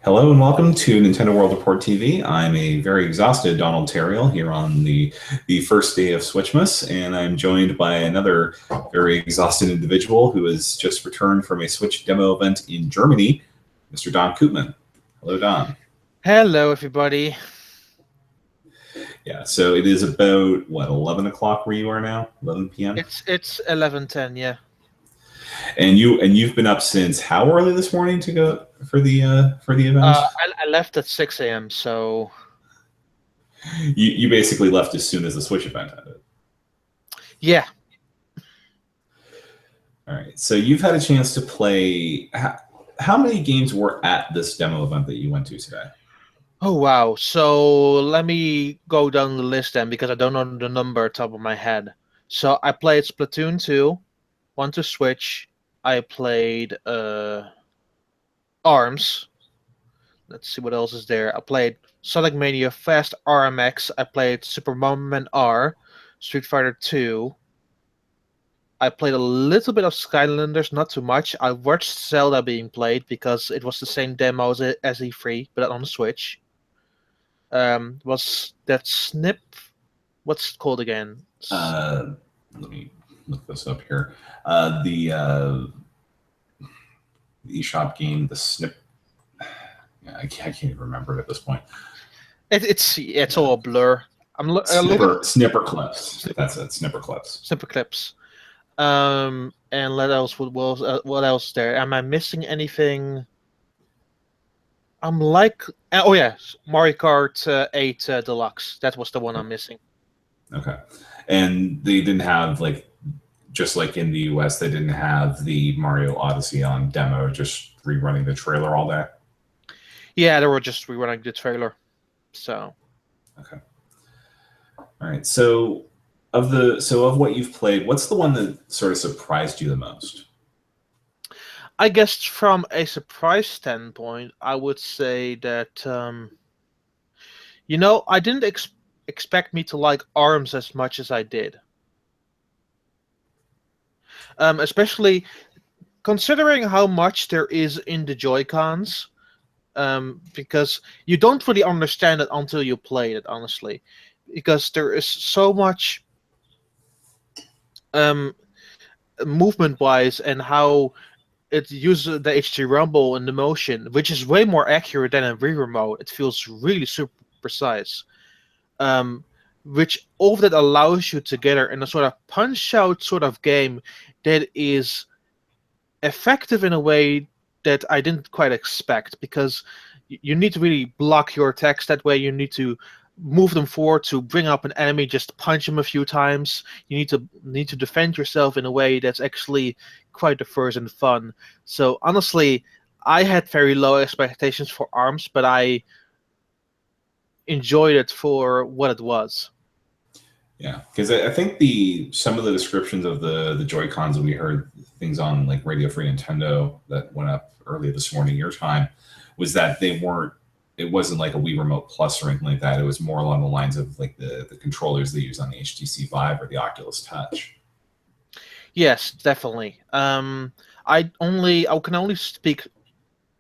Hello and welcome to Nintendo World Report TV. I'm a very exhausted Donald Terriel here on the first day of Switchmas, and I'm joined by another very exhausted individual who has just returned from a Switch demo event in Germany, Mr. Daan Koopman. Hello, Don. Hello, everybody. Yeah, so it is about, 11 o'clock where you are now? 11 p.m.? It's 11:10. Yeah. And you've been up since how early this morning to go for the event? I left at 6 a.m. So You basically left as soon as the Switch event ended. yeah. All right. So you've had a chance to play. How many games were at this demo event that you went to today? Oh wow. So let me go down the list then because I don't know the number top of my head. So I played Splatoon 2, one to Switch. I played Arms. Let's see what else is there. I played Sonic Mania Fast RMX. I played Super Bomberman R, Street Fighter 2. I played a little bit of Skylanders, not too much. I watched Zelda being played because it was the same demo as E3, but on the Switch. Was that Snip? What's it called again? Let me look this up here. The eShop game, the Snip. Yeah, I can't even remember it at this point. It's all a blur. I'm looking Snipper clips. That's it. Snipper clips. Snipper clips. And what else there? Am I missing anything? I'm like, oh yeah, Mario Kart 8 Deluxe. That was the one I'm missing. Okay, and they didn't have just like in the US, they didn't have the Mario Odyssey on demo, just rerunning the trailer all day. Yeah, they were just rerunning the trailer. So. Okay. All right. So of what you've played, what's the one that sort of surprised you the most? I guess from a surprise standpoint, I would say that I didn't expect me to like Arms as much as I did. Especially considering how much there is in the Joy-Cons, because you don't really understand it until you play it, honestly, because there is so much movement-wise and how it uses the HG Rumble and the motion, which is way more accurate than in Wii Remote. It feels really super precise. Which all of that allows you together in a sort of punch-out sort of game that is effective in a way that I didn't quite expect, because you need to really block your attacks that way. You need to move them forward to bring up an enemy, just punch him a few times. You need to defend yourself in a way that's actually quite diverse and fun. So honestly, I had very low expectations for Arms, but I enjoyed it for what it was. Yeah, because I think some of the descriptions of the Joy Cons that we heard things on like Radio Free Nintendo that went up earlier this morning your time was that they weren't. It wasn't like a Wii Remote Plus or anything like that. It was more along the lines of like the controllers they use on the HTC Vive or the Oculus Touch. Yes, definitely. I can only speak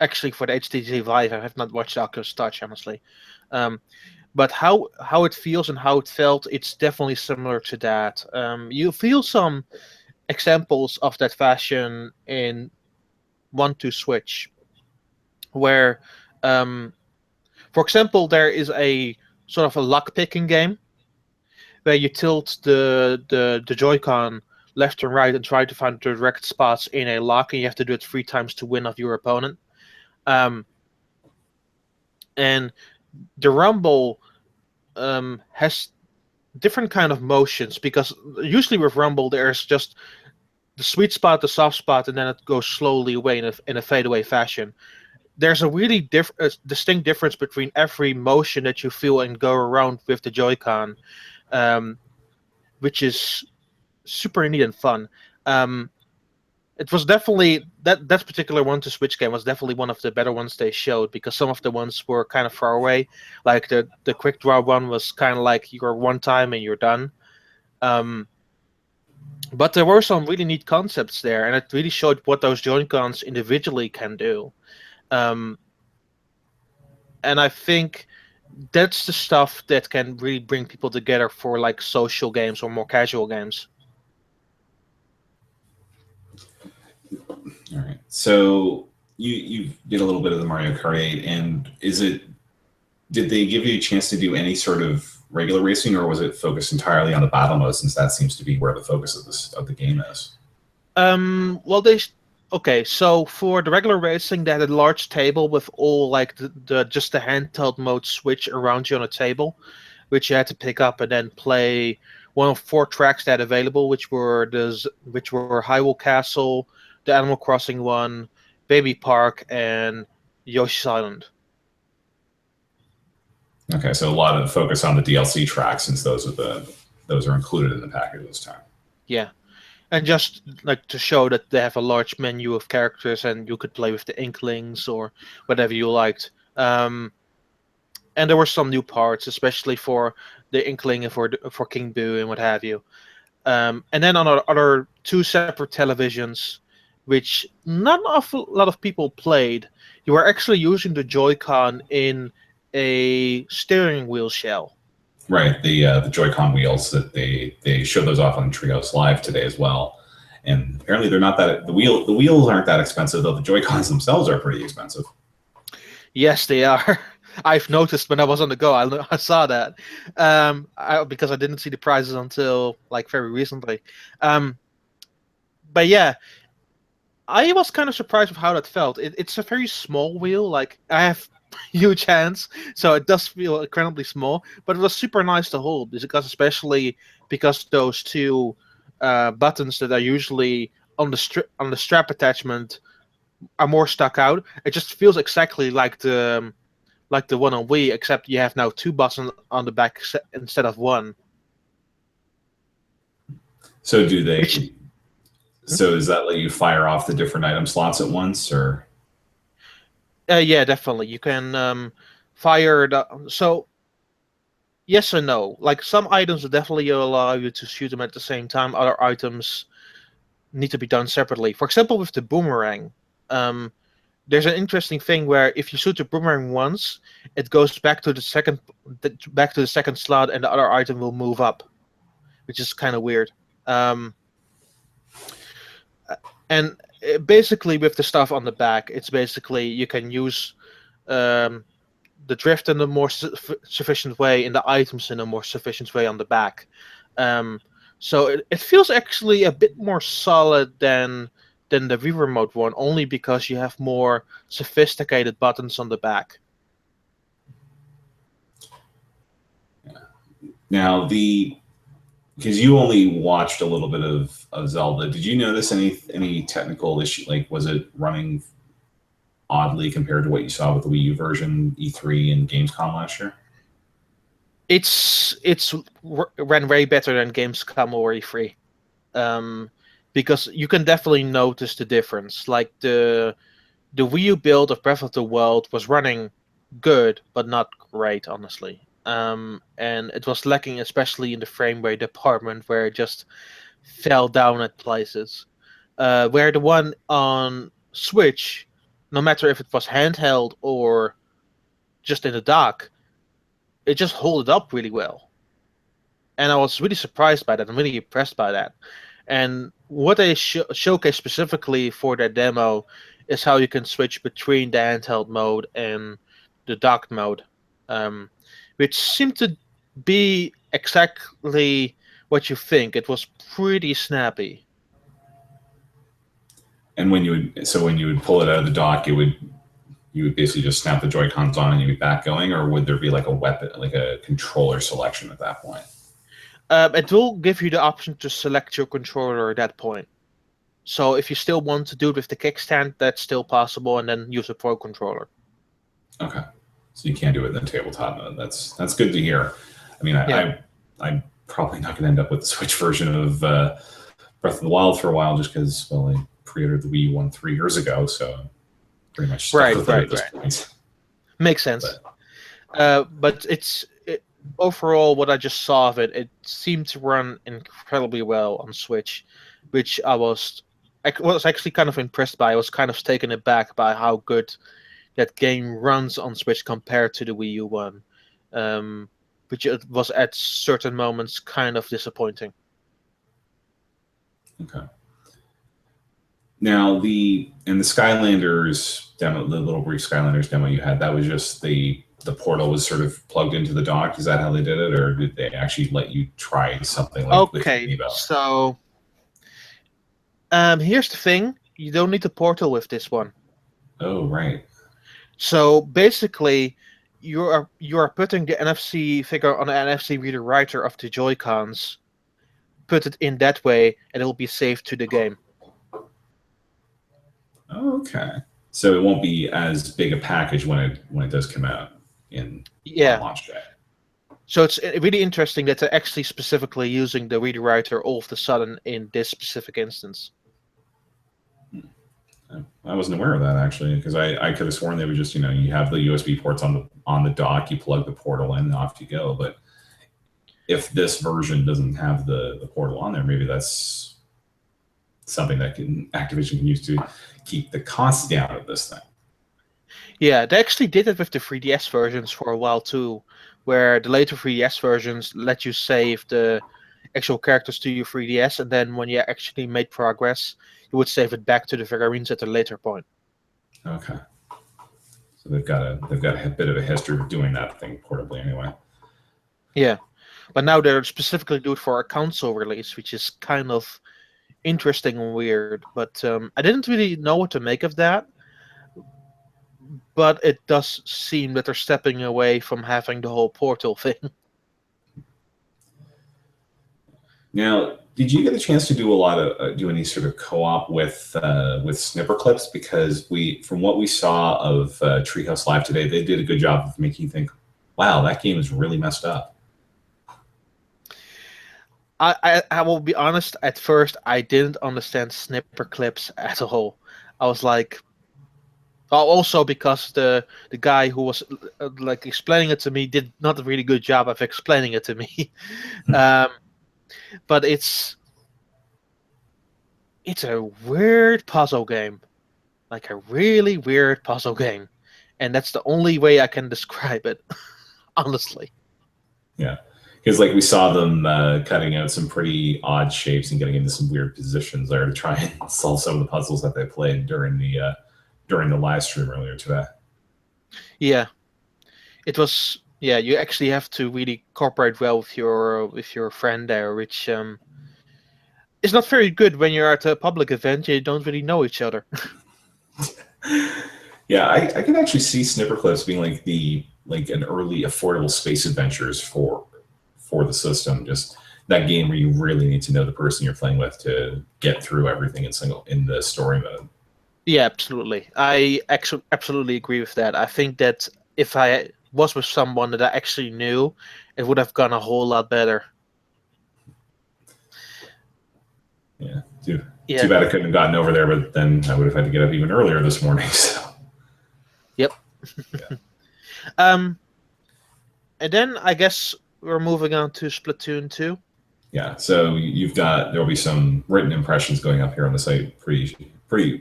actually for the HTC Vive. I have not watched Oculus Touch, honestly. But how it feels and how it felt, it's definitely similar to that. You feel some examples of that fashion in 1-2 Switch, where, for example, there is a sort of a luck picking game where you tilt the Joy-Con left and right and try to find the direct spots in a lock, and you have to do it 3 times to win off your opponent. And the Rumble has different kind of motions, because usually with Rumble there's just the sweet spot, the soft spot, and then it goes slowly away in a fadeaway fashion. There's a really distinct difference between every motion that you feel and go around with the Joy-Con, which is super neat and fun. It was definitely that particular one to Switch game was definitely one of the better ones they showed, because some of the ones were kind of far away. Like the quick draw one was kind of like you're one time and you're done. But there were some really neat concepts there, and it really showed what those Joy-Cons individually can do. Um, And I think that's the stuff that can really bring people together for like social games or more casual games. All right. So you did a little bit of the Mario Kart 8, and did they give you a chance to do any sort of regular racing, or was it focused entirely on the battle mode, since that seems to be where the focus of the game is? Well, okay. So for the regular racing, they had a large table with all like the just the handheld mode switch around you on a table, which you had to pick up and then play one of four tracks that available, which were Hyrule Castle, the Animal Crossing one, Baby Park, and Yoshi's Island. Okay, so a lot of focus on the DLC tracks, since those are included in the package this time. Yeah. And just like to show that they have a large menu of characters and you could play with the Inklings or whatever you liked. And there were some new parts, especially for the Inkling and for King Boo and what have you. And then on our other two separate televisions, which not a lot of people played, you were actually using the Joy-Con in a steering wheel shell. Right, the Joy-Con wheels, that they showed those off on Trios Live today as well, and apparently they're not that the wheels aren't that expensive, though the Joy-Cons themselves are pretty expensive. Yes, they are. I've noticed when I was on the go. I saw that because I didn't see the prices until like very recently. But yeah, I was kind of surprised with how that felt. It's a very small wheel. Like I have huge hands, so it does feel incredibly small. But it was super nice to hold because, especially because those two buttons that are usually on the strap attachment are more stuck out. It just feels exactly like the one on Wii, except you have now two buttons on the back instead of one. So do they? Which, So does that let you fire off the different item slots at once, or? yeah, definitely. You can fire the. So yes and no. Like some items will definitely allow you to shoot them at the same time. Other items need to be done separately. For example, with the boomerang, there's an interesting thing where if you shoot the boomerang once, it goes back to the second slot, and the other item will move up, which is kind of weird. And basically, with the stuff on the back, it's basically you can use the drift in a more sufficient way, and the items in a more sufficient way on the back. So it feels actually a bit more solid than the Wii Remote one, only because you have more sophisticated buttons on the back. Now because you only watched a little bit of Zelda, did you notice any technical issue? Like, was it running oddly compared to what you saw with the Wii U version, E3, and Gamescom last year? It's ran way better than Gamescom or E3, because you can definitely notice the difference. Like the Wii U build of Breath of the Wild was running good, but not great, honestly. And it was lacking, especially in the frame rate department, where it just fell down at places. Where the one on Switch, no matter if it was handheld or just in the dock, it just held up really well. And I was really surprised by that. I'm really impressed by that. And what they showcased specifically for their demo is how you can switch between the handheld mode and the docked mode, which seemed to be exactly what you think. It was pretty snappy. And when you would pull it out of the dock, you would basically just snap the Joy Cons on and you'd be back going, or would there be like a weapon, like a controller selection at that point? It will give you the option to select your controller at that point. So if you still want to do it with the kickstand, that's still possible, and then use a Pro controller. Okay, so you can do it in the tabletop mode. That's good to hear. I mean, Yeah. I'm probably not going to end up with the Switch version of Breath of the Wild for a while, just because, well, I pre-ordered the Wii one 3 years ago, so I'm pretty much stuck with it at this point. Makes sense. But overall, what I just saw of it seemed to run incredibly well on Switch, which I was actually kind of impressed by. I was kind of taken aback by how good that game runs on Switch compared to the Wii U one, which it was at certain moments kind of disappointing. Okay. Now the Skylanders demo, the little brief Skylanders demo you had, that was just the portal was sort of plugged into the dock. Is that how they did it, or did they actually let you try something like with Okay, Amiibo? so here's the thing: you don't need the portal with this one. Oh, right. So basically, you are putting the NFC figure on an NFC reader writer of the Joy Cons. Put it in that way, and it will be saved to the game. Oh, okay. So it won't be as big a package when it does come out on Yeah. launch day. So it's really interesting that they're actually specifically using the reader writer all of the sudden in this specific instance. I wasn't aware of that actually, because I could have sworn they would just, you have the USB ports on the dock, you plug the portal in, and off you go. But if this version doesn't have the portal on there, maybe that's something that Activision can use to keep the costs down of this thing. Yeah, they actually did it with the 3DS versions for a while too, where the later 3DS versions let you save the actual characters to your 3DS, and then when you actually made progress, you would save it back to the figurines at a later point. Okay. So they've got a bit of a history of doing that thing portably anyway. Yeah, but now they're specifically do it for a console release, which is kind of interesting and weird. But I didn't really know what to make of that. But it does seem that they're stepping away from having the whole portal thing. Now, did you get a chance to do any sort of co-op with Snipper Clips? Because from what we saw of Treehouse Live today, they did a good job of making you think, "Wow, that game is really messed up." I will be honest. At first, I didn't understand Snipper Clips at all. I was like, well, also because the guy who was like explaining it to me did not a really good job of explaining it to me. But it's a weird puzzle game, like a really weird puzzle game, and that's the only way I can describe it, honestly. Yeah, because like we saw them cutting out some pretty odd shapes and getting into some weird positions there to try and solve some of the puzzles that they played during the live stream earlier today. Yeah, it was. Yeah, you actually have to really cooperate well with your friend there, which is not very good when you're at a public event. You don't really know each other. Yeah, I can actually see Snipper Clips being like an early affordable space adventures for the system. Just that game where you really need to know the person you're playing with to get through everything in the story mode. Yeah, absolutely. I actually absolutely agree with that. I think that if I was with someone that I actually knew, it would have gone a whole lot better. Yeah, too Yeah. bad I couldn't have gotten over there, but then I would have had to get up even earlier this morning. So. Yep. Yeah. And then I guess we're moving on to Splatoon 2. Yeah, so there'll be some written impressions going up here on the site pretty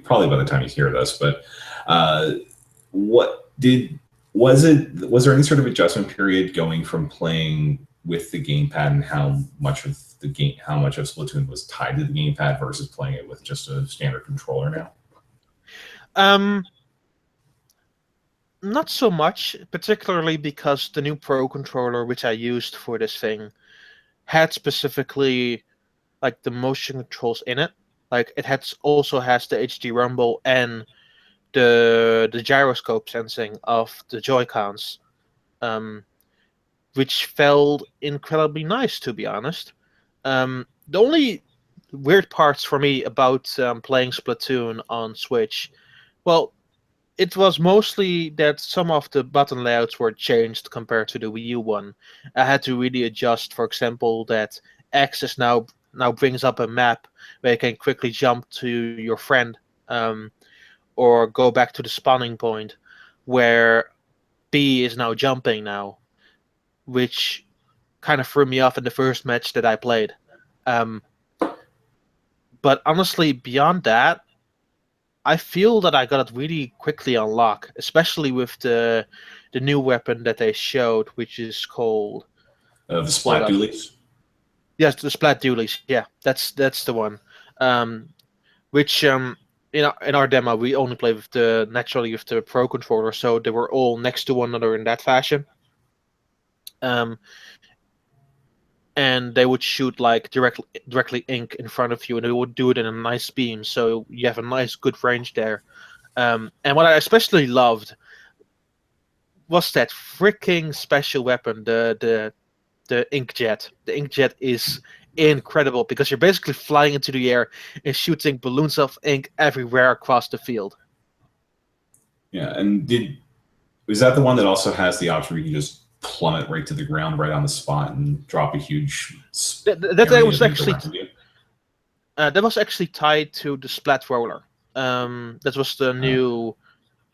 probably by the time you hear this. But was there any sort of adjustment period going from playing with the gamepad and how much of Splatoon was tied to the gamepad versus playing it with just a standard controller now? Not so much, particularly because the new Pro controller, which I used for this thing, had specifically like the motion controls in it. Like it also has the HD rumble and the gyroscope sensing of the Joy-Cons, which felt incredibly nice, to be honest. The only weird parts for me about playing Splatoon on Switch, well, it was mostly that some of the button layouts were changed compared to the Wii U one. I had to really adjust, for example, that X is now brings up a map where you can quickly jump to your friend, or go back to the spawning point, where B is now jumping now, which kind of threw me off in the first match that I played. But honestly, beyond that, I feel that I got it really quickly on lock, especially with the new weapon that they showed, which is called The hold splat up. dualies. Yes, the Splat Dualies. Yeah, that's the one. Um, which in our demo we only played with the naturally with the Pro controller, so they were all next to one another in that fashion. Um, and they would shoot like directly ink in front of you, and they would do it in a nice beam, so you have a nice good range there. And what I especially loved was that freaking special weapon, the inkjet. The inkjet is incredible because you're basically flying into the air and shooting balloons of ink everywhere across the field. Yeah, and was that the one that also has the option where you can just plummet right to the ground right on the spot and drop a huge That area was of ink actually around you? tied to the Splat Roller. That was the Uh, new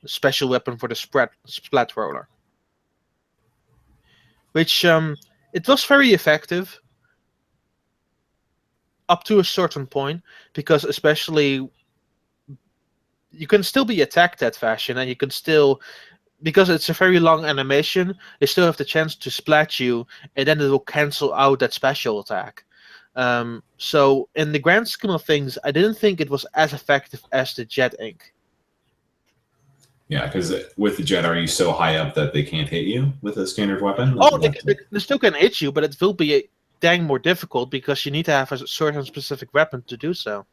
special weapon for the Splat Roller, which it was very effective up to a certain point because especially you can still be attacked that fashion and you can still because it's a very long animation, they still have the chance to splat you, and then it will cancel out that special attack. So in the grand scheme of things, I didn't think it was as effective as the Jet Ink. yeah, because with the jet, are you so high up that they can't hit you with a standard weapon? Like Oh, you have to. they still can hit you, but it will be dang more difficult because you need to have a certain specific weapon to do so.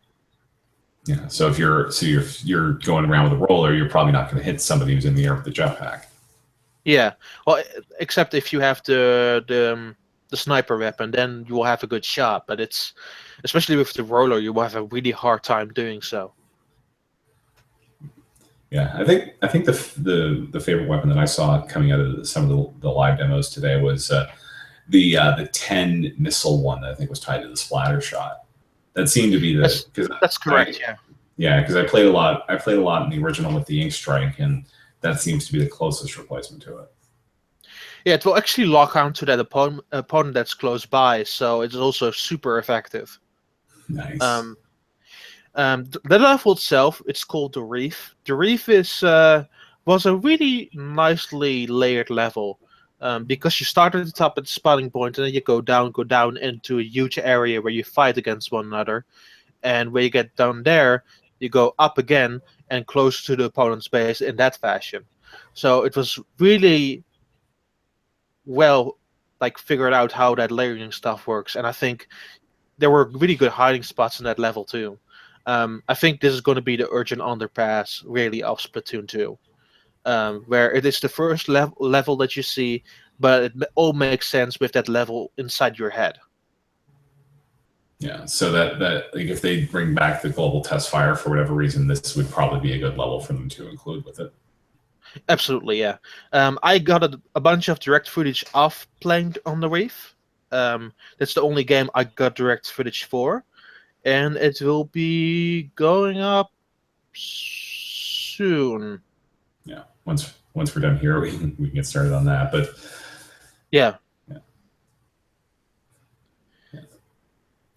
Yeah, so if you're going around with a roller, you're probably not going to hit somebody who's in the air with a jetpack. Yeah, well, except if you have the sniper weapon, then you will have a good shot. But it's especially with the roller, you will have a really hard time doing so. Yeah, I think the favorite weapon that I saw coming out of some of the live demos today was the 10 missile one that I think was tied to the splatter shot. That seemed to be the because That's I correct. Yeah. yeah because I played a lot. I played a lot in the original with the ink strike, and that seems to be the closest replacement to it. Yeah, it will actually lock onto that opponent that's close by, so it's also super effective. Nice. Um, the level itself, it's called the Reef. The Reef was a really nicely layered level because you start at the top at the spawning point, and then you go down into a huge area where you fight against one another. And when you get down there, you go up again and close to the opponent's base in that fashion. So it was really well figured out how that layering stuff works, and I think there were really good hiding spots in that level too. I think this is going to be the urgent underpass really of Splatoon 2, where it is the first level that you see, but it all makes sense with that level inside your head. Yeah, so that like if they bring back the global test fire for whatever reason, this would probably be a good level for them to include with it. Absolutely, yeah. I got a bunch of direct footage of playing on the Reef. That's the only game I got direct footage for, and it will be going up soon. Yeah, once we're done here, we can get started on that. But Yeah.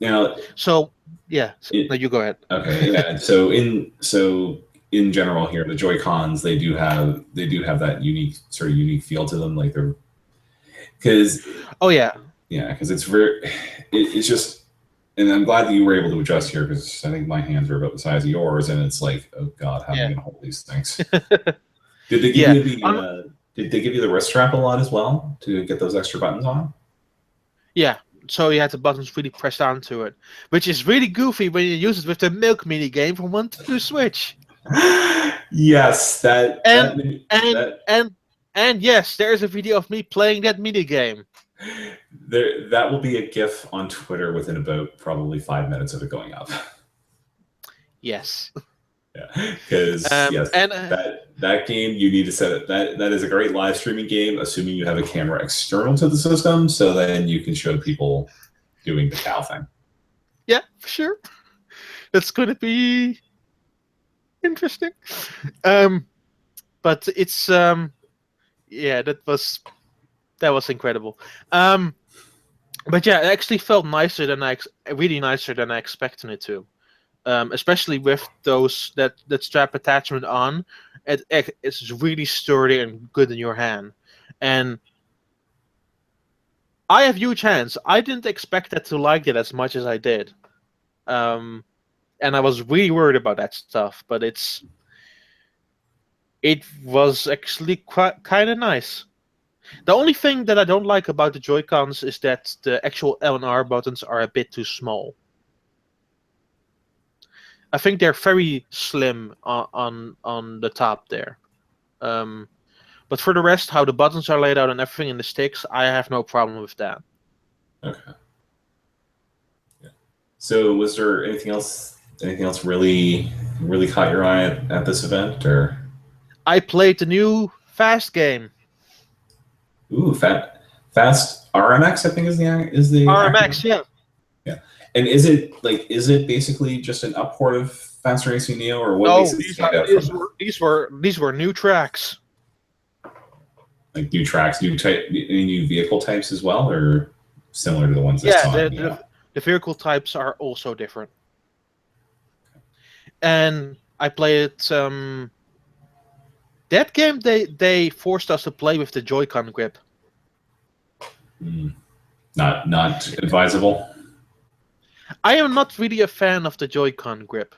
now, So yeah. No, you go ahead. okay, yeah. So in general here, the Joy Cons they do have that unique feel to them, like they're because Oh yeah. yeah, because it's just, and I'm glad that you were able to adjust here because I think my hands are about the size of yours, and it's like, oh god, how am I going to hold these things? Did they give Yeah. you did they give you the wrist strap a lot as well to get those extra buttons on? Yeah. So you had the buttons really pressed onto it, which is really goofy when you use it with the Milk mini game from 1 to Switch. Yes, And and that and and yes, there is a video of me playing that mini game. that will be a GIF on Twitter within about probably 5 minutes of it going up. Yes. Yeah, because yes, and that game you need to set it. That is a great live streaming game, assuming you have a camera external to the system, so then you can show people doing the cow thing. yeah, for sure. It's going to be interesting. But it's yeah, that was incredible. But yeah, it actually felt nicer than really nicer than I expected it to. especially with that strap attachment on. It's really sturdy and good in your hand, and I have huge hands. I didn't expect that to like it as much as I did, and I was really worried about that stuff. But it was actually quite kind of nice. The only thing that I don't like about the Joy-Cons is that the actual L and R buttons are a bit too small. I think they're very slim on the top there. But for the rest, how the buttons are laid out and everything in the sticks, I have no problem with that. Okay. Yeah. So, was there anything else? Anything else really caught your eye at this event, or? I played the new Fast game. Ooh, Fast RMX, I think is the RMX, acronym. Yeah. And is it basically just an upport of Fast Racing Neo, or what makes it stand out from that? These were new tracks. Like new tracks, any new vehicle types as well, or similar to the ones that saw the vehicle types are also different. And I played that game. They forced us to play with the Joy-Con grip. Not advisable. I am not really a fan of the Joy-Con grip.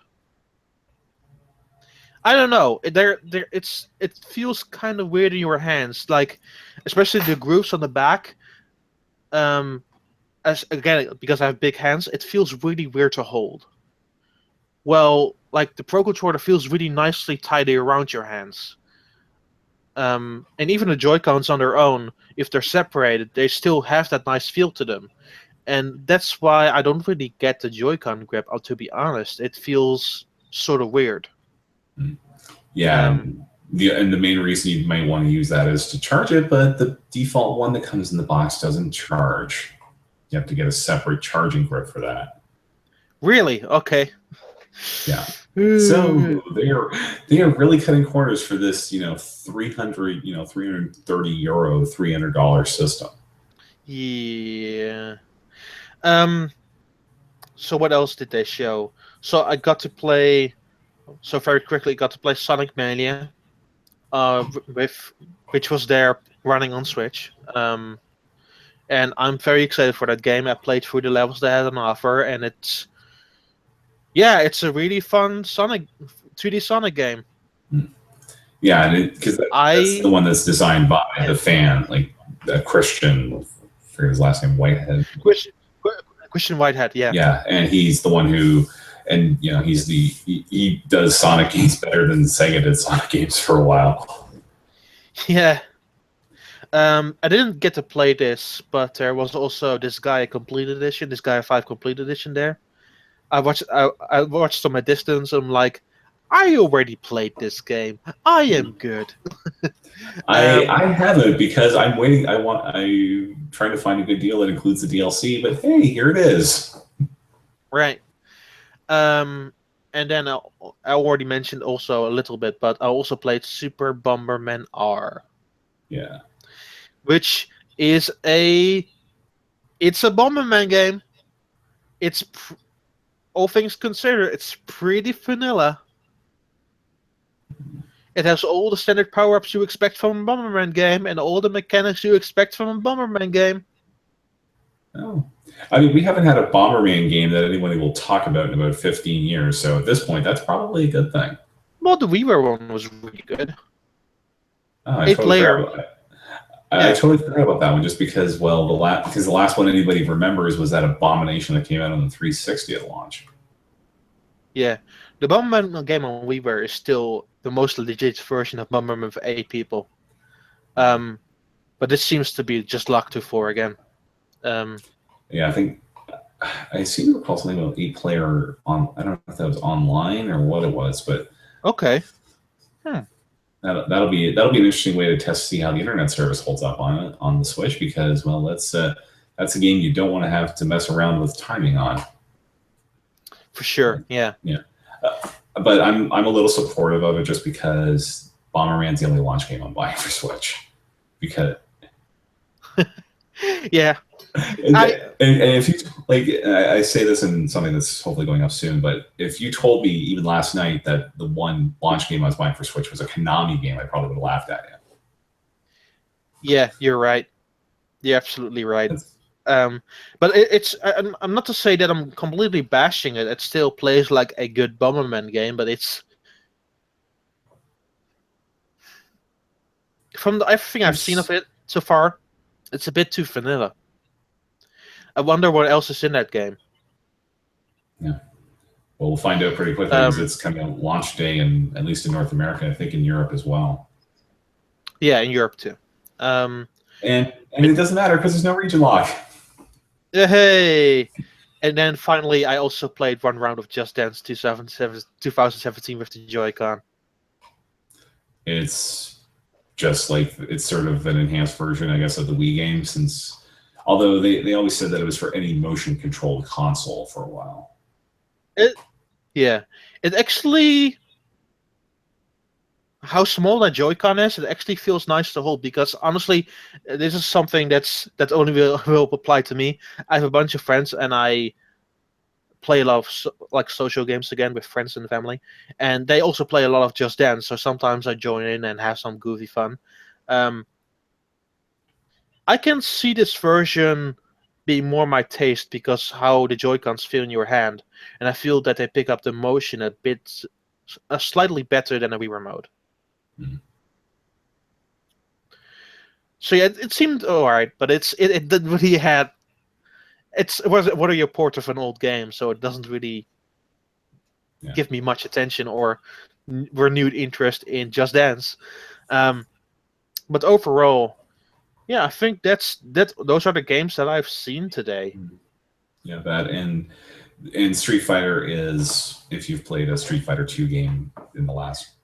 I don't know. It feels kind of weird in your hands, like especially the grooves on the back. Because I have big hands, it feels really weird to hold. Well, like the Pro Controller feels really nicely tidy around your hands. And even the Joy-Cons on their own, if they're separated, they still have that nice feel to them. And that's why I don't really get the Joy-Con grip, to be honest. It feels sort of weird. Yeah, and the main reason you might want to use that is to charge it, but the default one that comes in the box doesn't charge. You have to get a separate charging grip for that. Really? Okay. Yeah. So they are really cutting corners for this, 330 euro, $300 system. Yeah. So what else did they show? So I got to play. So very quickly, got to play Sonic Mania, which was there running on Switch. And I'm very excited for that game. I played through the levels they had on offer, and it's a really fun 2D Sonic game. Yeah, because that's the one that's designed by the fan, like Christian, I forget his last name, Whitehead. Christian Whitehead, yeah. Yeah, and he's the one who, and he does Sonic games better than Sega did Sonic games for a while. Yeah. I didn't get to play this, but there was also this Gaia Complete Edition, this Gaia 5 Complete Edition there. I watched from a distance. I'm like, I already played this game. I am good. I haven't, because I'm waiting. I'm trying to find a good deal that includes the DLC. But hey, here it is. Right. And then I already mentioned also a little bit, but I also played Super Bomberman R. Yeah. Which is it's a Bomberman game. It's all things considered, it's pretty vanilla. It has all the standard power-ups you expect from a Bomberman game and all the mechanics you expect from a Bomberman game. Oh. I mean, we haven't had a Bomberman game that anybody will talk about in about 15 years, so at this point, that's probably a good thing. Well, the WiiWare one was really good. Oh, I totally forgot about that one, just because, the last one anybody remembers was that abomination that came out on the 360 at launch. Yeah, the Bomberman game on WiiWare is still the most legit version of Bomberman for 8 people. But this seems to be just locked to 4 again. Yeah, I think I seem to recall something about 8-player on. I don't know if that was online or what it was, but okay. That'll be an interesting way to test, see how the internet service holds up on the Switch, because that's a game you don't want to have to mess around with timing on. For sure, yeah. Yeah, but I'm a little supportive of it just because Bomberman's the only launch game I'm buying for Switch. Because yeah, And if you like, I say this in something that's hopefully going up soon, but if you told me even last night that the one launch game I was buying for Switch was a Konami game, I probably would have laughed at you. Yeah, you're right. You're absolutely right. That's, But I'm not to say that I'm completely bashing it. It still plays like a good Bomberman game, but it's from everything I've seen of it so far, it's a bit too vanilla. I wonder what else is in that game. Yeah. Well, we'll find out pretty quickly because it's coming out launch day, and at least in North America, I think in Europe as well. Yeah, in Europe too. And it doesn't matter because there's no region lock. Hey! And then finally, I also played one round of Just Dance 2017 with the Joy-Con. It's just like, it's sort of an enhanced version, I guess, of the Wii game, since although they always said that it was for any motion controlled console for a while. It actually, how small that Joy-Con is, it actually feels nice to hold, because honestly, this is something that only will apply to me. I have a bunch of friends, and I play a lot of social games again with friends and family, and they also play a lot of Just Dance. So sometimes I join in and have some goofy fun. I can see this version being more my taste because how the Joy-Cons feel in your hand, and I feel that they pick up the motion slightly better than a Wii remote. Mm-hmm. So yeah, it seemed alright, but it didn't really had. It was what are your port of an old game, so it doesn't really give me much attention or renewed interest in Just Dance. But overall, yeah, I think those are the games that I've seen today. Yeah, that and Street Fighter is, if you've played a Street Fighter 2 game in the last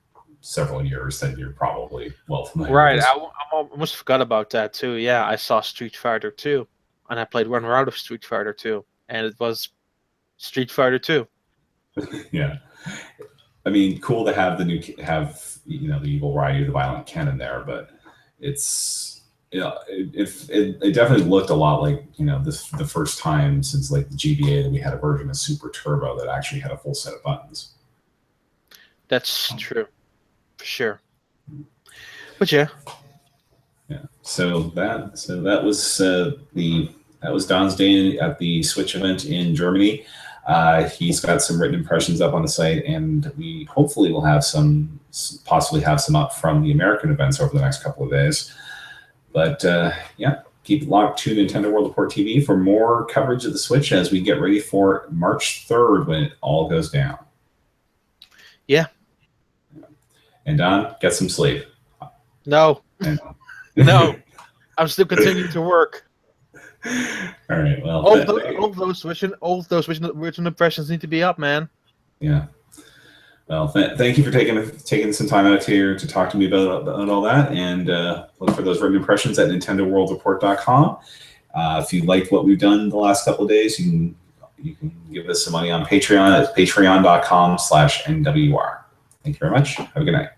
several years, then you're probably well familiar. Right, I almost forgot about that too. Yeah, I saw Street Fighter 2, and I played one round of Street Fighter 2, and it was Street Fighter 2. Yeah, I mean, cool to have the evil Ryu, the violent Ken in there, but it's it definitely looked a lot like the first time since like the GBA that we had a version of Super Turbo that actually had a full set of buttons. That's true, for sure. But yeah. So that was Don's day at the Switch event in Germany. He's got some written impressions up on the site, and we hopefully will have possibly have some up from the American events over the next couple of days. But yeah, keep it locked to Nintendo World Report TV for more coverage of the Switch as we get ready for March 3rd when it all goes down. Yeah. And Don, get some sleep. No. No. I'm still continuing to work. All right. Well, all those written impressions need to be up, man. Yeah. Well, thank you for taking some time out here to talk to me about all that, and look for those written impressions at NintendoWorldReport.com. If you liked what we've done the last couple of days, you can give us some money on Patreon at patreon.com/NWR. Thank you very much. Have a good night.